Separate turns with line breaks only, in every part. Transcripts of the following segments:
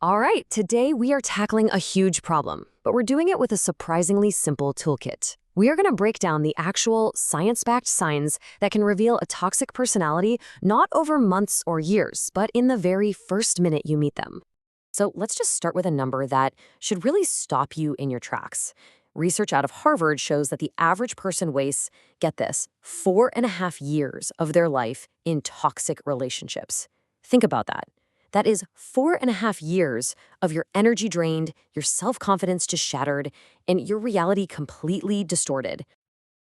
All right, today we are tackling a huge problem, but we're doing it with a surprisingly simple toolkit. We are going to break down the actual science-backed signs that can reveal a toxic personality not over months or years, but in the very first minute you meet them. So let's just start with a number that should really stop you in your tracks. Research out of Harvard shows that the average person wastes, get this, 4.5 years of their life in toxic relationships. Think about that. That is 4.5 years of your energy drained, your self-confidence just shattered, and your reality completely distorted.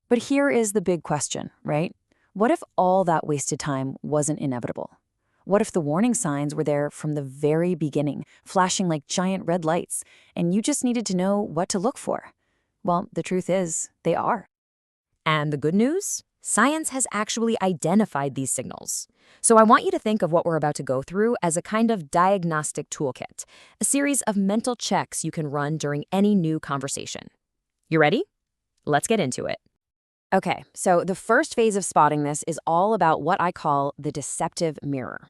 But here is the big question, right? What if all that wasted time wasn't inevitable? What if the warning signs were there from the very beginning, flashing like giant red lights, and you just needed to know what to look for? Well, the truth is, they are.
And the good news? Science has actually identified these signals. So I want you to think of what we're about to go through as a kind of diagnostic toolkit, a series of mental checks you can run during any new conversation. You ready? Let's get into it. Okay, so the first phase of spotting this is all about what I call the deceptive mirror.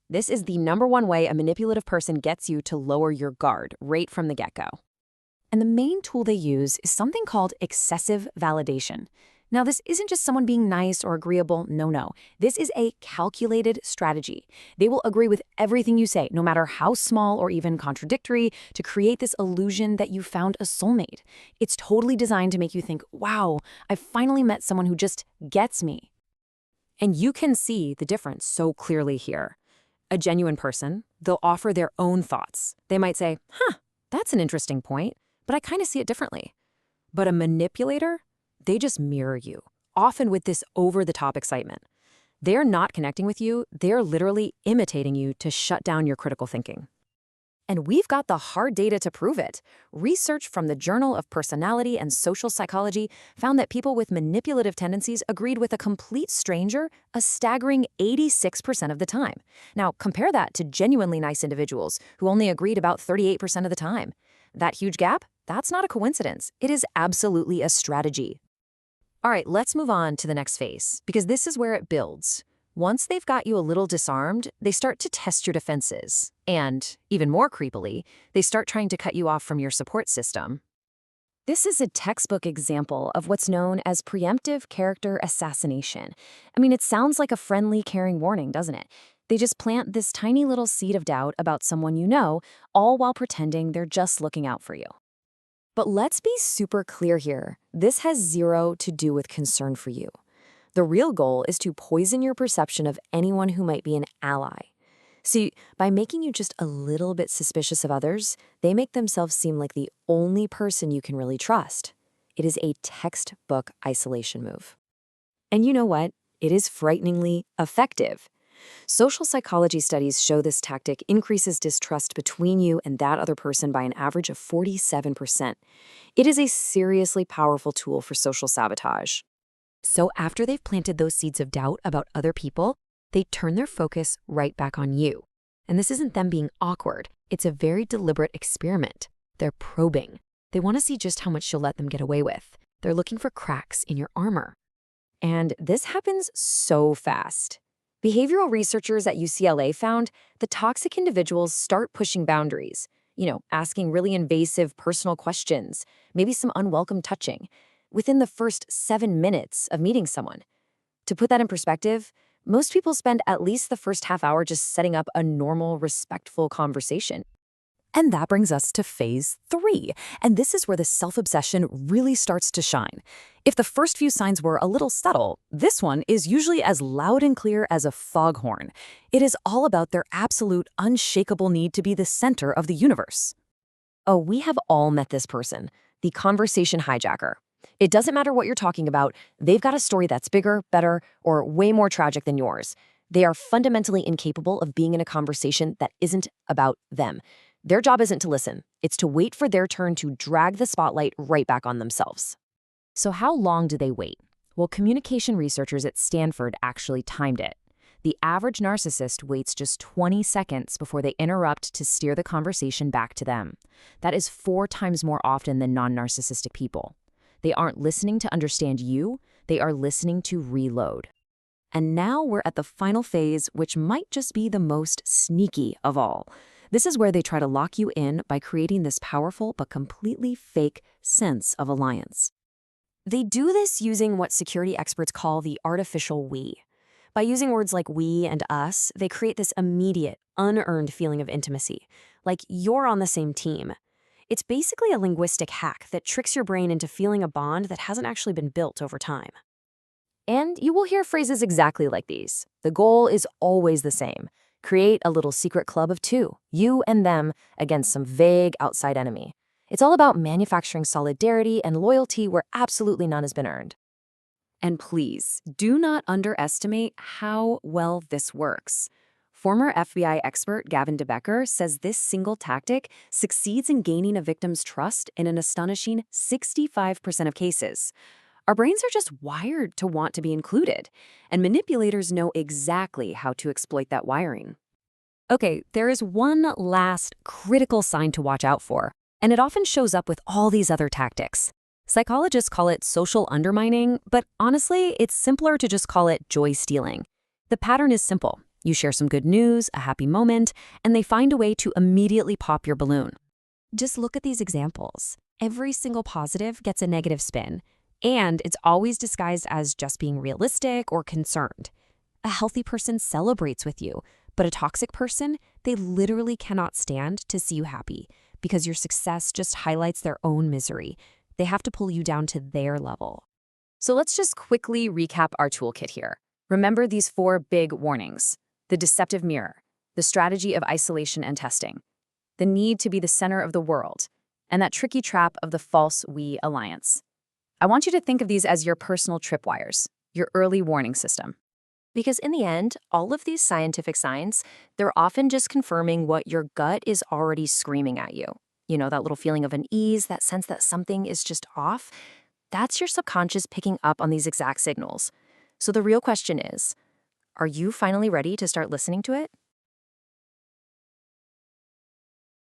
This is the number one way a manipulative person gets you to lower your guard right from the get-go.
And the main tool they use is something called excessive validation. Now, this isn't just someone being nice or agreeable. No. This is a calculated strategy. They will agree with everything you say, no matter how small or even contradictory, to create this illusion that you found a soulmate. It's totally designed to make you think, wow, I finally met someone who just gets me.
And you can see the difference so clearly here. A genuine person, they'll offer their own thoughts. They might say, that's an interesting point, but I kind of see it differently. But a manipulator, they just mirror you, often with this over-the-top excitement. They're not connecting with you, they're literally imitating you to shut down your critical thinking. And we've got the hard data to prove it. Research from the Journal of Personality and Social Psychology found that people with manipulative tendencies agreed with a complete stranger a staggering 86% of the time. Now, compare that to genuinely nice individuals who only agreed about 38% of the time. That huge gap? That's not a coincidence. It is absolutely a strategy. All right, let's move on to the next phase, because this is where it builds. Once they've got you a little disarmed, they start to test your defenses. And, even more creepily, they start trying to cut you off from your support system. This is a textbook example of what's known as preemptive character assassination. I mean, it sounds like a friendly, caring warning, doesn't it? They just plant this tiny little seed of doubt about someone you know, all while pretending they're just looking out for you. But let's be super clear here. This has zero to do with concern for you. The real goal is to poison your perception of anyone who might be an ally. See, by making you just a little bit suspicious of others, they make themselves seem like the only person you can really trust. It is a textbook isolation move. And you know what? It is frighteningly effective. Social psychology studies show this tactic increases distrust between you and that other person by an average of 47%. It is a seriously powerful tool for social sabotage. So after they've planted those seeds of doubt about other people, they turn their focus right back on you. And this isn't them being awkward. It's a very deliberate experiment. They're probing. They want to see just how much you'll let them get away with. They're looking for cracks in your armor. And this happens so fast. Behavioral researchers at UCLA found the toxic individuals start pushing boundaries, asking really invasive personal questions, maybe some unwelcome touching, within the first 7 minutes of meeting someone. To put that in perspective, most people spend at least the first half hour just setting up a normal, respectful conversation.
And that brings us to phase 3, and this is where the self-obsession really starts to shine. If the first few signs were a little subtle, this one is usually as loud and clear as a foghorn. It is all about their absolute, unshakable need to be the center of the universe.
Oh, we have all met this person, the conversation hijacker. It doesn't matter what you're talking about, they've got a story that's bigger, better, or way more tragic than yours. They are fundamentally incapable of being in a conversation that isn't about them. Their job isn't to listen, it's to wait for their turn to drag the spotlight right back on themselves. So how long do they wait? Well, communication researchers at Stanford actually timed it. The average narcissist waits just 20 seconds before they interrupt to steer the conversation back to them. That is 4 times more often than non-narcissistic people. They aren't listening to understand you, they are listening to reload. And now we're at the final phase, which might just be the most sneaky of all.
This is where they try to lock you in by creating this powerful but completely fake sense of alliance. They do this using what security experts call the artificial we. By using words like we and us, they create this immediate, unearned feeling of intimacy, like you're on the same team. It's basically a linguistic hack that tricks your brain into feeling a bond that hasn't actually been built over time. And you will hear phrases exactly like these. The goal is always the same. Create a little secret club of two, you and them, against some vague outside enemy. It's all about manufacturing solidarity and loyalty where absolutely none has been earned. And please, do not underestimate how well this works. Former FBI expert Gavin DeBecker says this single tactic succeeds in gaining a victim's trust in an astonishing 65% of cases. Our brains are just wired to want to be included, and manipulators know exactly how to exploit that wiring. Okay, there is one last critical sign to watch out for, and it often shows up with all these other tactics. Psychologists call it social undermining, but honestly, it's simpler to just call it joy stealing. The pattern is simple. You share some good news, a happy moment, and they find a way to immediately pop your balloon. Just look at these examples. Every single positive gets a negative spin, and it's always disguised as just being realistic or concerned. A healthy person celebrates with you, but a toxic person, they literally cannot stand to see you happy because your success just highlights their own misery. They have to pull you down to their level. So let's just quickly recap our toolkit here. Remember these 4 big warnings: the deceptive mirror, the strategy of isolation and testing, the need to be the center of the world, and that tricky trap of the false we alliance. I want you to think of these as your personal tripwires, your early warning system. Because in the end, all of these scientific signs, they're often just confirming what your gut is already screaming at you. You know, that little feeling of unease, that sense that something is just off. That's your subconscious picking up on these exact signals. So the real question is, are you finally ready to start listening to it?